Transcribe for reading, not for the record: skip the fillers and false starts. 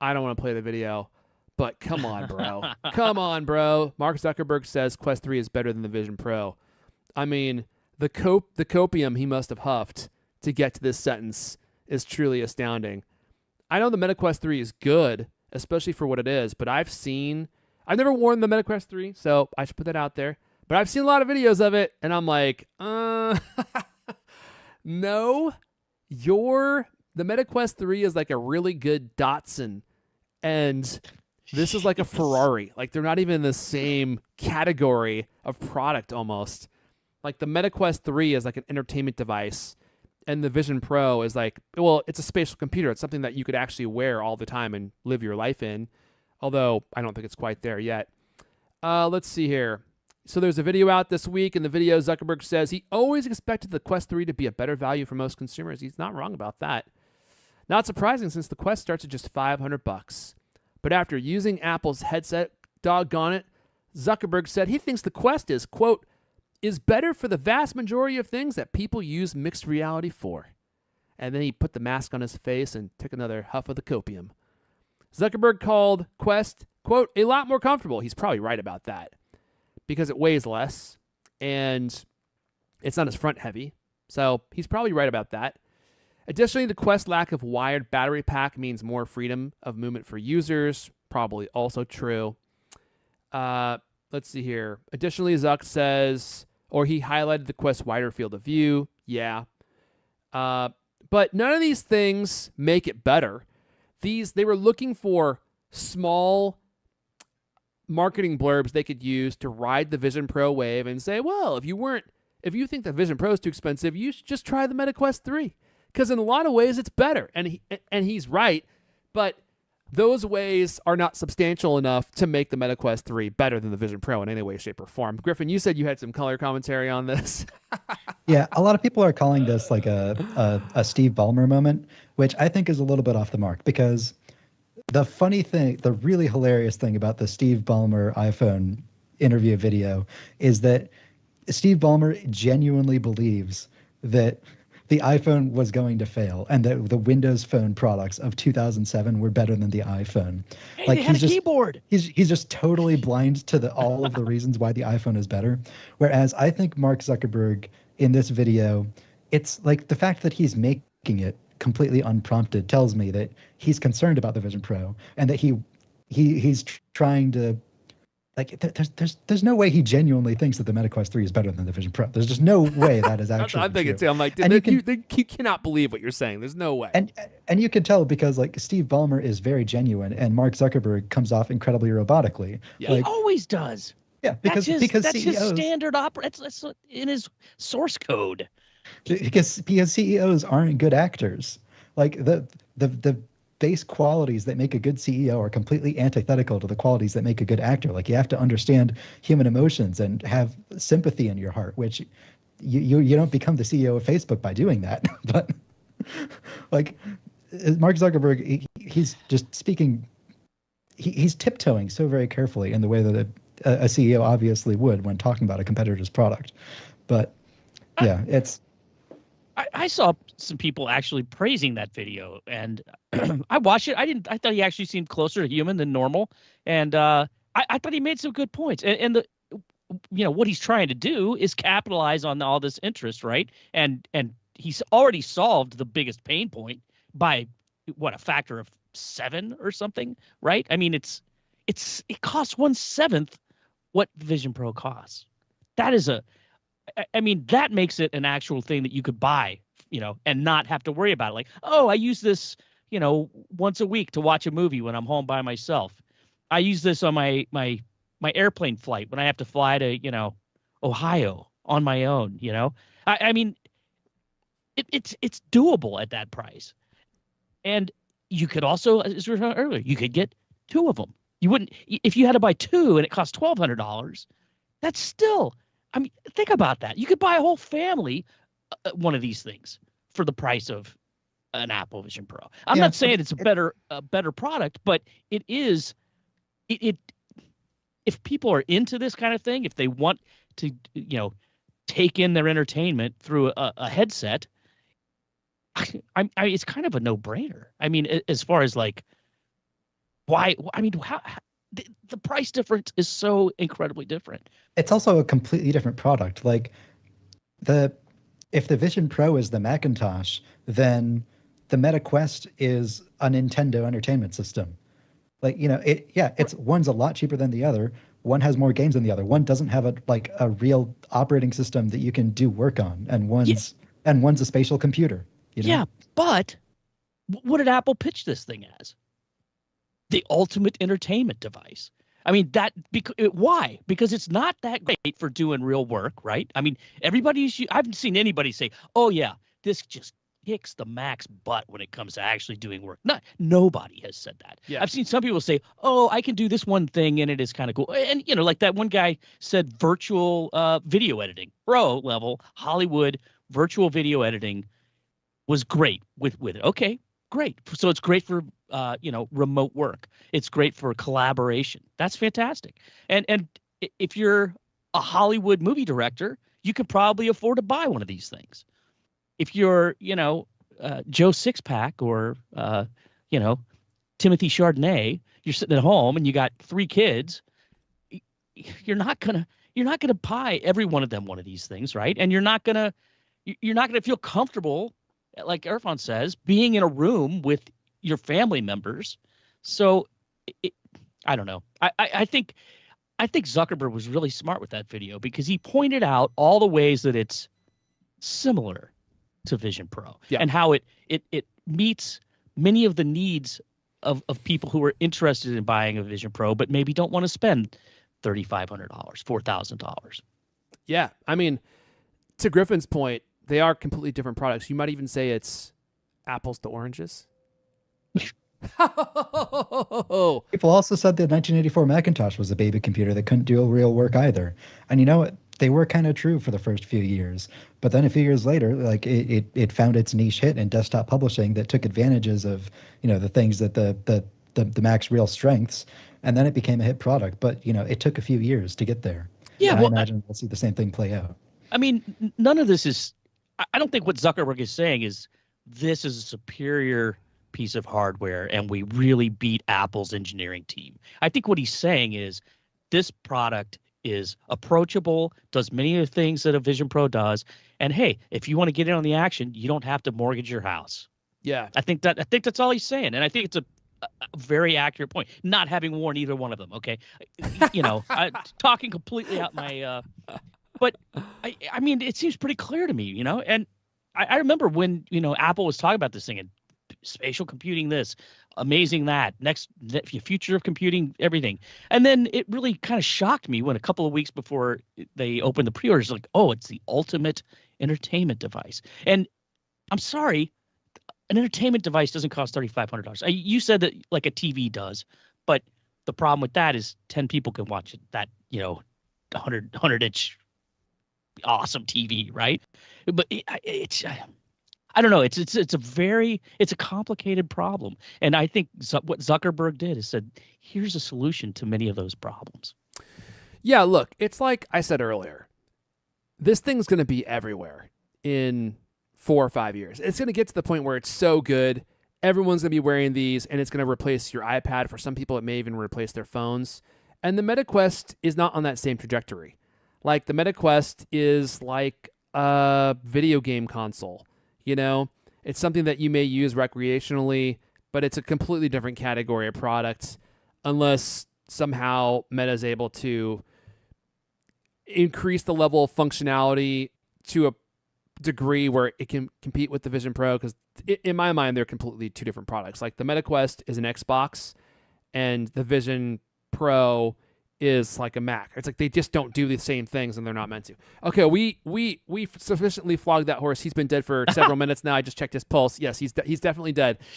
I don't want to play the video, but come on, bro. Come on, bro. Mark Zuckerberg says Quest 3 is better than the Vision Pro. I mean, the copium he must have huffed to get to this sentence is truly astounding. I know the MetaQuest 3 is good, especially for what it is, but I've never worn the MetaQuest 3, so I should put that out there. But I've seen a lot of videos of it, and I'm like, no, the MetaQuest 3 is like a really good Datsun, and this is like a Ferrari. Like they're not even in the same category of product almost. Like the MetaQuest 3 is like an entertainment device, and the Vision Pro is like, well, it's a spatial computer. It's something that you could actually wear all the time and live your life in. Although I don't think it's quite there yet. Let's see here. So there's a video out this week. In the video, Zuckerberg says he always expected the Quest 3 to be a better value for most consumers. He's not wrong about that. Not surprising since the Quest starts at just $500. But after using Apple's headset, doggone it, Zuckerberg said he thinks the Quest is, quote, is better for the vast majority of things that people use mixed reality for. And then he put the mask on his face and took another huff of the copium. Zuckerberg called Quest, quote, a lot more comfortable. He's probably right about that because it weighs less and it's not as front heavy. So he's probably right about that. Additionally, the Quest lack of wired battery pack means more freedom of movement for users. Probably also true. Let's see here. Additionally, Zuck says, or he highlighted the Quest wider field of view. Yeah. But none of these things make it better. They were looking for small marketing blurbs they could use to ride the Vision Pro wave and say, well, if you think the Vision Pro is too expensive, you should just try the MetaQuest 3. Because in a lot of ways, it's better. And he's right. But those ways are not substantial enough to make the MetaQuest 3 better than the Vision Pro in any way, shape, or form. Griffin, you said you had some color commentary on this. Yeah, a lot of people are calling this like a Steve Ballmer moment, which I think is a little bit off the mark because the funny thing, the really hilarious thing about the Steve Ballmer iPhone interview video is that Steve Ballmer genuinely believes that the iPhone was going to fail and that the Windows Phone products of 2007 were better than the iPhone. Hey, Like they had a keyboard. He's just totally blind to all of the reasons why the iPhone is better. Whereas I think Mark Zuckerberg in this video, it's like the fact that he's making it completely unprompted tells me that he's concerned about the Vision Pro and that he's trying to like there's no way he genuinely thinks that the MetaQuest 3 is better than the Vision Pro. There's just no way that is actually I'm thinking true. too. I'm like, you cannot believe what you're saying. There's no way. And you can tell because like Steve Ballmer is very genuine and Mark Zuckerberg comes off incredibly robotically. Yeah. Like, he always does. yeah, That's because his CEOs standard It's in his source code. because CEOs aren't good actors. Like the base qualities that make a good CEO are completely antithetical to the qualities that make a good actor. Like you have to understand human emotions and have sympathy in your heart, which you don't become the CEO of Facebook by doing that. But like Mark Zuckerberg, he's just speaking. He's tiptoeing so very carefully in the way that a CEO obviously would when talking about a competitor's product. But yeah, it's. I saw some people actually praising that video, and I watched it. I thought he actually seemed closer to human than normal, and I thought he made some good points. And what he's trying to do is capitalize on all this interest, right? And he's already solved the biggest pain point by a factor of 7 or something, right? I mean, it costs 1/7 what Vision Pro costs. That is that makes it an actual thing that you could buy, and not have to worry about it. Like, oh, I use this, once a week to watch a movie when I'm home by myself. I use this on my airplane flight when I have to fly to, Ohio on my own, I mean, it's doable at that price. And you could also, as we were talking earlier, you could get 2 of them. You wouldn't, if you had to buy 2 and it cost $1,200, that's still, I mean, think about that. You could buy a whole family one of these things for the price of an Apple Vision Pro. I'm not saying it's a better product, but it is. It if people are into this kind of thing, if they want to, take in their entertainment through a headset, it's kind of a no-brainer. I mean, as far as like Why? I mean, the price difference is so incredibly different. It's also a completely different product. Like the if the Vision Pro is the Macintosh, then the Meta Quest is a Nintendo Entertainment System. Like, it's one's a lot cheaper than the other. One has more games than the other. One doesn't have a real operating system that you can do work on, and Yeah, one's a spatial computer, you know? yeah, but what did Apple pitch this thing as? The ultimate entertainment device. I mean, why? Because it's not that great for doing real work, right? I mean, I haven't seen anybody say, "Oh yeah, this just kicks the Mac's butt when it comes to actually doing work." Nobody has said that. Yeah. I've seen some people say, "Oh, I can do this one thing and it is kind of cool." And like that one guy said, virtual video editing, pro level Hollywood virtual video editing was great with it. Okay, great. So it's great for remote work. It's great for collaboration. That's fantastic. And if you're a Hollywood movie director, you can probably afford to buy one of these things. If you're Joe Sixpack or Timothy Chardonnay, you're sitting at home and you got 3 kids, you're not gonna buy every one of them one of these things, right? And you're not gonna feel comfortable, like Irfan says, being in a room with your family members. So I don't know. I think Zuckerberg was really smart with that video because he pointed out all the ways that it's similar to Vision Pro and how it meets many of the needs of people who are interested in buying a Vision Pro, but maybe don't want to spend $3,500, $4,000. Yeah. I mean, to Griffin's point, they are completely different products. You might even say it's apples to oranges. People also said the 1984 Macintosh was a baby computer that couldn't do real work either. And you know what? They were kind of true for the first few years. But then a few years later, like it found its niche hit in desktop publishing that took advantages of, the things that the Mac's real strengths. And then it became a hit product. But, it took a few years to get there. Yeah, and well, I imagine we'll see the same thing play out. I mean, none of this is. I don't think what Zuckerberg is saying is this is a superior piece of hardware and we really beat Apple's engineering team. I think what he's saying is this product is approachable, does many of the things that a Vision Pro does, and hey, if you want to get in on the action, you don't have to mortgage your house. Yeah. I think that's all he's saying, and I think it's a very accurate point. Not having worn either one of them, okay? Talking completely out my but I mean, it seems pretty clear to me, and I remember when, Apple was talking about this thing and spatial computing, this amazing, that next future of computing, everything. And then it really kind of shocked me when a couple of weeks before they opened the pre-orders, like, oh, it's the ultimate entertainment device. And I'm sorry, an entertainment device doesn't cost $3,500. You said that like a TV does, but the problem with that is 10 people can watch it, that, 100-inch awesome TV, right? But it's I don't know. It's a complicated problem, and I think what Zuckerberg did is said, here's a solution to many of those problems. Yeah, look, it's like I said earlier. This thing's going to be everywhere in 4 or 5 years. It's going to get to the point where it's so good, everyone's going to be wearing these, and it's going to replace your iPad. For some people, it may even replace their phones. And the Meta Quest is not on that same trajectory. Like, the Meta Quest is like a video game console. It's something that you may use recreationally, but it's a completely different category of product unless somehow Meta is able to increase the level of functionality to a degree where it can compete with the Vision Pro, because in my mind, they're completely 2 different products. Like the Meta Quest is an Xbox and the Vision Pro is like a Mac. It's like they just don't do the same things and they're not meant to. Okay, we sufficiently flogged that horse. He's been dead for several minutes now. I just checked his pulse. Yes, he's definitely dead.